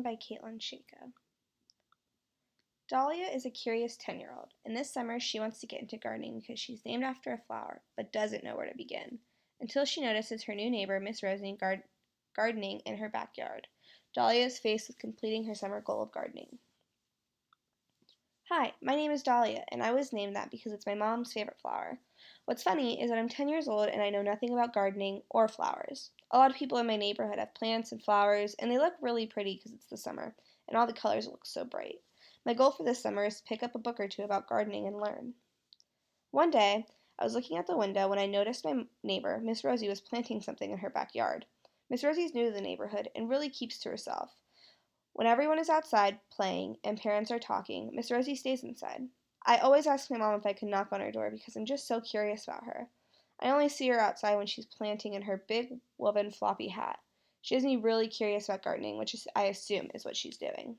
by Katelynn. Dahlia is a curious 10-year-old, and this summer she wants to get into gardening because she's named after a flower, but doesn't know where to begin, until she notices her new neighbor, Miss Rosie, gardening in her backyard. Dahlia is faced with completing her summer goal of gardening. Hi, my name is Dahlia, and I was named that because it's my mom's favorite flower. What's funny is that I'm 10 years old and I know nothing about gardening or flowers. A lot of people in my neighborhood have plants and flowers, and they look really pretty because it's the summer, and all the colors look so bright. My goal for this summer is to pick up a book or two about gardening and learn. One day, I was looking out the window when I noticed my neighbor, Miss Rosie, was planting something in her backyard. Miss Rosie's new to the neighborhood and really keeps to herself. When everyone is outside playing and parents are talking, Miss Rosie stays inside. I always ask my mom if I can knock on her door because I'm just so curious about her. I only see her outside when she's planting in her big woven floppy hat. She has me really curious about gardening, which I assume is what she's doing.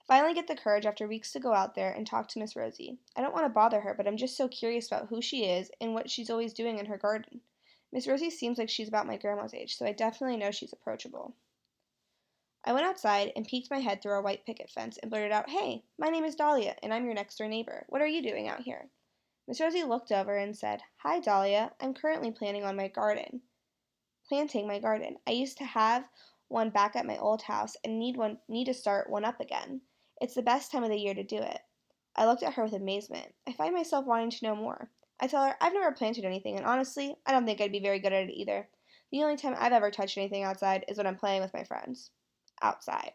I finally get the courage after weeks to go out there and talk to Miss Rosie. I don't want to bother her, but I'm just so curious about who she is and what she's always doing in her garden. Miss Rosie seems like she's about my grandma's age, so I definitely know she's approachable. I went outside and peeked my head through our white picket fence and blurted out, "Hey, my name is Dahlia, and I'm your next door neighbor. What are you doing out here?" Miss Rosie looked over and said, "Hi, Dahlia. I'm currently planting my garden. I used to have one back at my old house and need to start one up again. It's the best time of the year to do it." I looked at her with amazement. I find myself wanting to know more. I tell her I've never planted anything, and honestly, I don't think I'd be very good at it either. The only time I've ever touched anything outside is when I'm playing with my friends. Outside.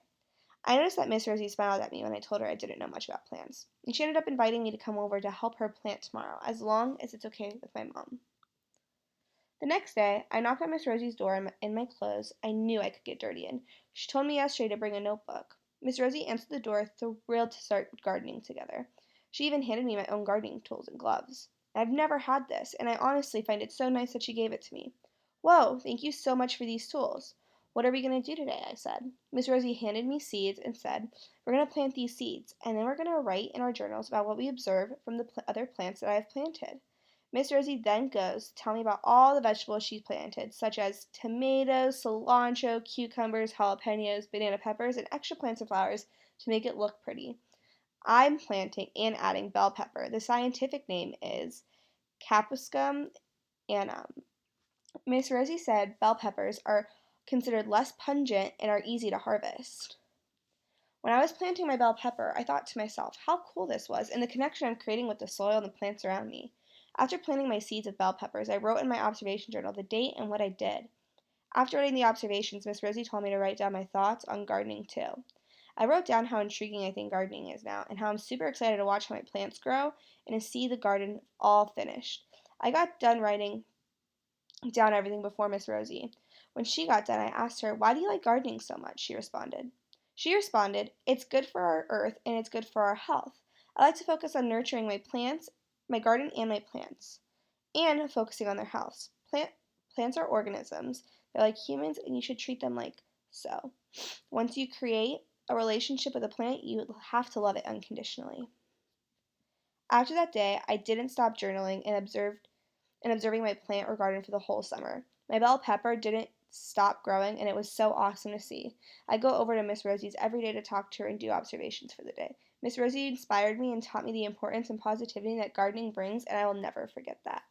I noticed that Miss Rosie smiled at me when I told her I didn't know much about plants, and she ended up inviting me to come over to help her plant tomorrow, as long as it's okay with my mom. The next day, I knocked on Miss Rosie's door in my clothes. I knew I could get dirty in. She told me yesterday to bring a notebook. Miss Rosie answered the door, thrilled to start gardening together. She even handed me my own gardening tools and gloves. I've never had this, and I honestly find it so nice that she gave it to me. "Whoa, thank you so much for these tools. What are we going to do today?" I said. Miss Rosie handed me seeds and said, "We're going to plant these seeds, and then we're going to write in our journals about what we observe from the other plants that I have planted." Miss Rosie then goes to tell me about all the vegetables she's planted, such as tomatoes, cilantro, cucumbers, jalapenos, banana peppers, and extra plants and flowers to make it look pretty. I'm planting and adding bell pepper. The scientific name is Capsicum annum. Miss Rosie said bell peppers are considered less pungent and are easy to harvest. When I was planting my bell pepper, I thought to myself how cool this was and the connection I'm creating with the soil and the plants around me. After planting my seeds of bell peppers, I wrote in my observation journal the date and what I did. After writing the observations, Miss Rosie told me to write down my thoughts on gardening too. I wrote down how intriguing I think gardening is now and how I'm super excited to watch how my plants grow and to see the garden all finished. I got done writing down everything before Miss Rosie. When she got done, I asked her, "Why do you like gardening so much?" She responded, "It's good for our earth and it's good for our health. I like to focus on nurturing my plants, my garden and my plants, and focusing on their health. Plants are organisms. They're like humans and you should treat them like so. Once you create a relationship with a plant, you have to love it unconditionally." After that day, I didn't stop journaling and observing my plant or garden for the whole summer. My bell pepper didn't stop growing, and it was so awesome to see. I go over to Miss Rosie's every day to talk to her and do observations for the day. Miss Rosie inspired me and taught me the importance and positivity that gardening brings, and I will never forget that.